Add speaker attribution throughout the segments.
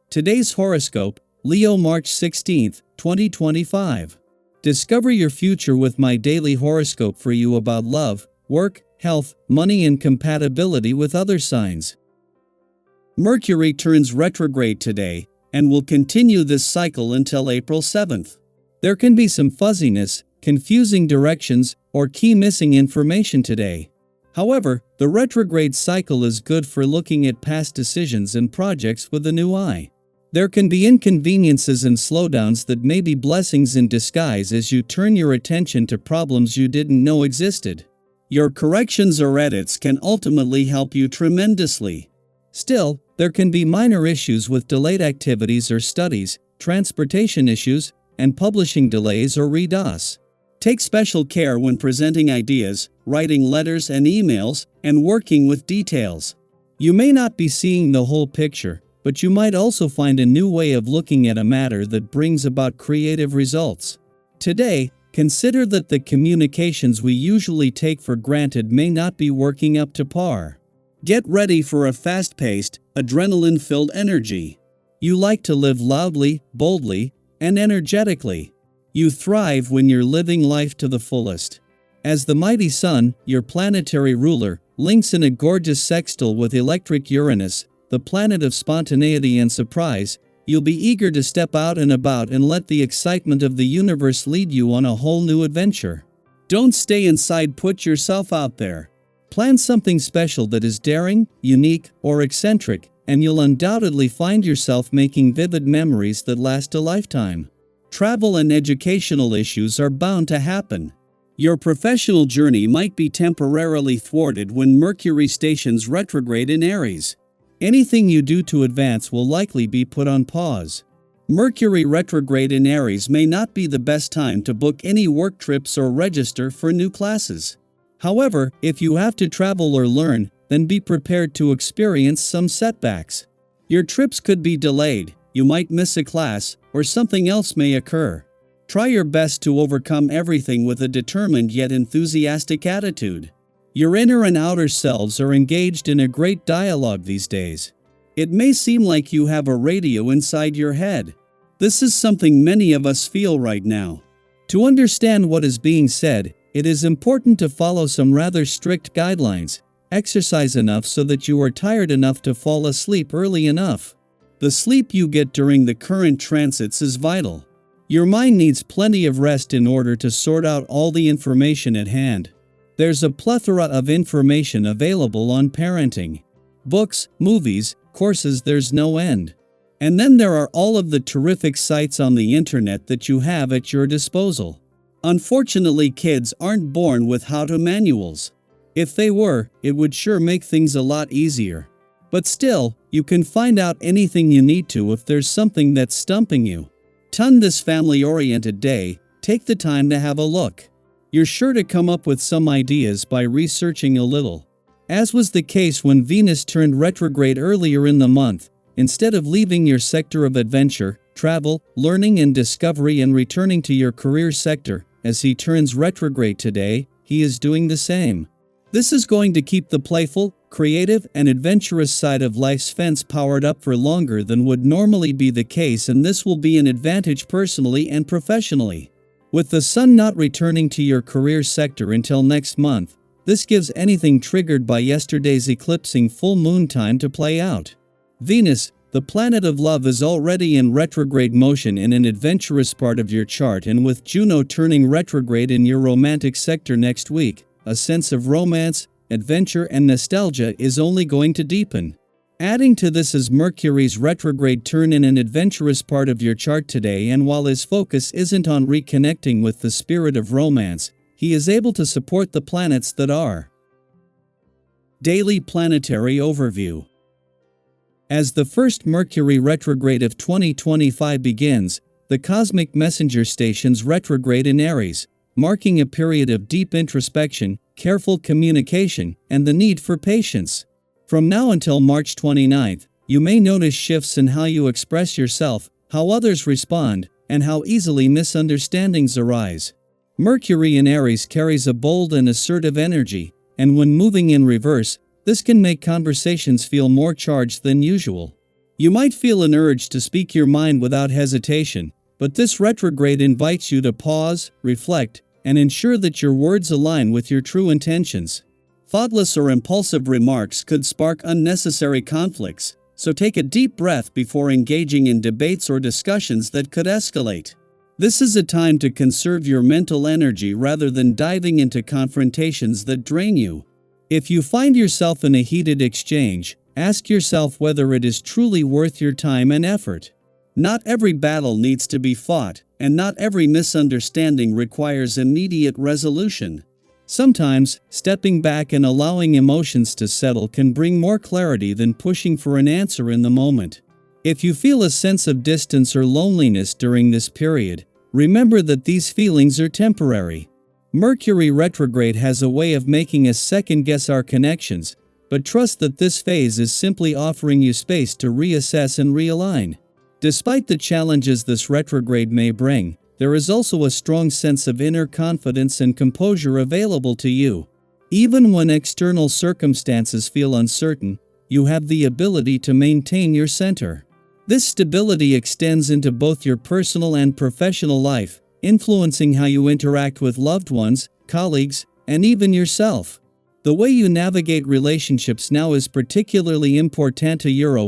Speaker 1: Today's horoscope, Leo March 16, 2025. Discover your future with my daily horoscope for you about love, work, health, money and compatibility with other signs. Mercury turns retrograde today, and will continue this cycle until April 7th. There can be some fuzziness, confusing directions, or key missing information today. However, the retrograde cycle is good for looking at past decisions and projects with a new eye. There can be inconveniences and slowdowns that may be blessings in disguise as you turn your attention to problems you didn't know existed. Your corrections or edits can ultimately help you tremendously. Still, there can be minor issues with delayed activities or studies, transportation issues, and publishing delays or redos. Take special care when presenting ideas, writing letters and emails, and working with details. You may not be seeing the whole picture, but you might also find a new way of looking at a matter that brings about creative results. Today, consider that the communications we usually take for granted may not be working up to par. Get ready for a fast-paced, adrenaline-filled energy. You like to live loudly, boldly, and energetically. You thrive when you're living life to the fullest. As the mighty Sun, your planetary ruler, links in a gorgeous sextile with electric Uranus, the planet of spontaneity and surprise, you'll be eager to step out and about and let the excitement of the universe lead you on a whole new adventure. Don't stay inside, put yourself out there. Plan something special that is daring, unique, or eccentric, and you'll undoubtedly find yourself making vivid memories that last a lifetime. Travel and educational issues are bound to happen. Your professional journey might be temporarily thwarted when Mercury stations retrograde in Aries. Anything you do to advance will likely be put on pause. Mercury retrograde in Aries may not be the best time to book any work trips or register for new classes. However, if you have to travel or learn, then be prepared to experience some setbacks. Your trips could be delayed, you might miss a class, or something else may occur. Try your best to overcome everything with a determined yet enthusiastic attitude. Your inner and outer selves are engaged in a great dialogue these days. It may seem like you have a radio inside your head. This is something many of us feel right now. To understand what is being said, it is important to follow some rather strict guidelines. Exercise enough so that you are tired enough to fall asleep early enough. The sleep you get during the current transits is vital. Your mind needs plenty of rest in order to sort out all the information at hand. There's a plethora of information available on parenting. Books, movies, courses, there's no end. And then there are all of the terrific sites on the internet that you have at your disposal. Unfortunately, kids aren't born with how-to manuals. If they were, it would sure make things a lot easier. But still, you can find out anything you need to if there's something that's stumping you. On this family-oriented day, take the time to have a look. You're sure to come up with some ideas by researching a little. As was the case when Venus turned retrograde earlier in the month, instead of leaving your sector of adventure, travel, learning and discovery and returning to your career sector, as he turns retrograde today, he is doing the same. This is going to keep the playful, creative, and adventurous side of life's fence powered up for longer than would normally be the case, and this will be an advantage personally and professionally. With the Sun not returning to your career sector until next month, this gives anything triggered by yesterday's eclipsing full moon time to play out. Venus, the planet of love, is already in retrograde motion in an adventurous part of your chart, and with Juno turning retrograde in your romantic sector next week, a sense of romance, adventure and nostalgia is only going to deepen. Adding to this is Mercury's retrograde turn in an adventurous part of your chart today, and while his focus isn't on reconnecting with the spirit of romance, he is able to support the planets that are. Daily Planetary Overview. As the first Mercury retrograde of 2025 begins, the cosmic messenger stations retrograde in Aries, marking a period of deep introspection, careful communication, and the need for patience. From now until March 29th, you may notice shifts in how you express yourself, how others respond, and how easily misunderstandings arise. Mercury in Aries carries a bold and assertive energy, and when moving in reverse, this can make conversations feel more charged than usual. You might feel an urge to speak your mind without hesitation, but this retrograde invites you to pause, reflect, and ensure that your words align with your true intentions. Thoughtless or impulsive remarks could spark unnecessary conflicts, so take a deep breath before engaging in debates or discussions that could escalate. This is a time to conserve your mental energy rather than diving into confrontations that drain you. If you find yourself in a heated exchange, ask yourself whether it is truly worth your time and effort. Not every battle needs to be fought, and not every misunderstanding requires immediate resolution. Sometimes, stepping back and allowing emotions to settle can bring more clarity than pushing for an answer in the moment. If you feel a sense of distance or loneliness during this period, remember that these feelings are temporary. Mercury retrograde has a way of making us second-guess our connections, but trust that this phase is simply offering you space to reassess and realign. Despite the challenges this retrograde may bring, there is also a strong sense of inner confidence and composure available to you. Even when external circumstances feel uncertain, you have the ability to maintain your center. This stability extends into both your personal and professional life, influencing how you interact with loved ones, colleagues, and even yourself. The way you navigate relationships now is particularly important.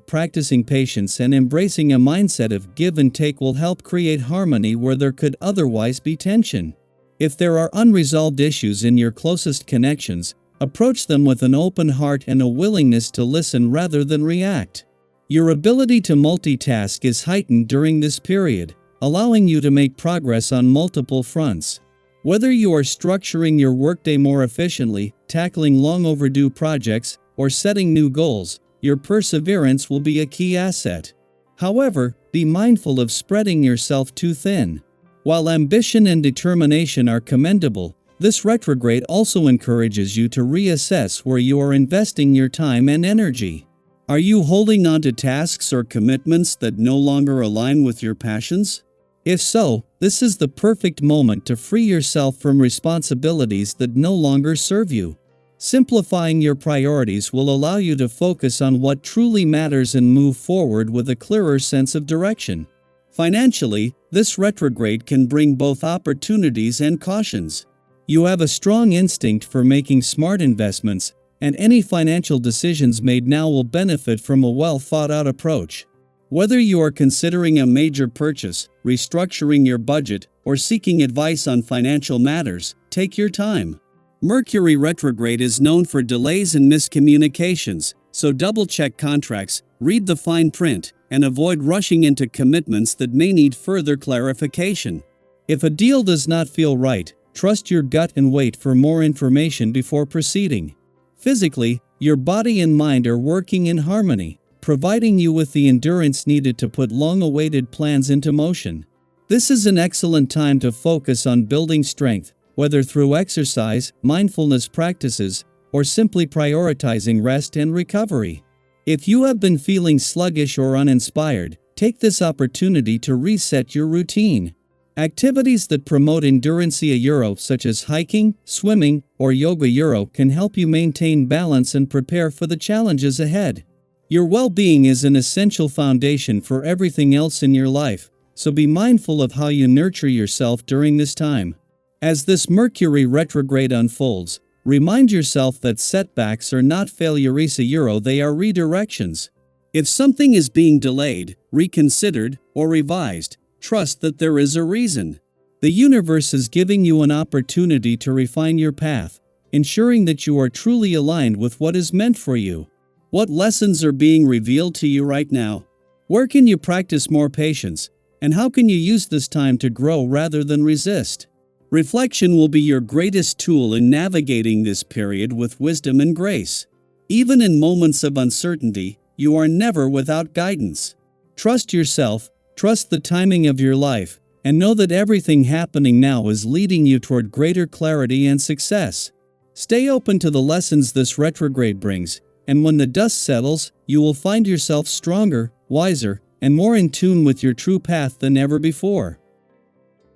Speaker 1: Practicing patience and embracing a mindset of give and take will help create harmony where there could otherwise be tension. If there are unresolved issues in your closest connections, approach them with an open heart and a willingness to listen rather than react. Your ability to multitask is heightened during this period, allowing you to make progress on multiple fronts. Whether you are structuring your workday more efficiently, tackling long overdue projects, or setting new goals, your perseverance will be a key asset. However, be mindful of spreading yourself too thin. While ambition and determination are commendable, this retrograde also encourages you to reassess where you are investing your time and energy. Are you holding on to tasks or commitments that no longer align with your passions? If so, this is the perfect moment to free yourself from responsibilities that no longer serve you. Simplifying your priorities will allow you to focus on what truly matters and move forward with a clearer sense of direction. Financially, this retrograde can bring both opportunities and cautions. You have a strong instinct for making smart investments, and any financial decisions made now will benefit from a well-thought-out approach. Whether you are considering a major purchase, restructuring your budget, or seeking advice on financial matters, take your time. Mercury retrograde is known for delays and miscommunications, so double-check contracts, read the fine print, and avoid rushing into commitments that may need further clarification. If a deal does not feel right, trust your gut and wait for more information before proceeding. Physically, your body and mind are working in harmony, providing you with the endurance needed to put long-awaited plans into motion. This is an excellent time to focus on building strength, whether through exercise, mindfulness practices, or simply prioritizing rest and recovery. If you have been feeling sluggish or uninspired, take this opportunity to reset your routine. Activities that promote endurance such as hiking, swimming, or yoga can help you maintain balance and prepare for the challenges ahead. Your well-being is an essential foundation for everything else in your life, so be mindful of how you nurture yourself during this time. As this Mercury retrograde unfolds, remind yourself that setbacks are not failures, they are redirections. If something is being delayed, reconsidered, or revised, trust that there is a reason. The universe is giving you an opportunity to refine your path, ensuring that you are truly aligned with what is meant for you. What lessons are being revealed to you right now? Where can you practice more patience? And how can you use this time to grow rather than resist? Reflection will be your greatest tool in navigating this period with wisdom and grace. Even in moments of uncertainty, you are never without guidance. Trust yourself, trust the timing of your life, and know that everything happening now is leading you toward greater clarity and success. Stay open to the lessons this retrograde brings, and when the dust settles, you will find yourself stronger, wiser, and more in tune with your true path than ever before.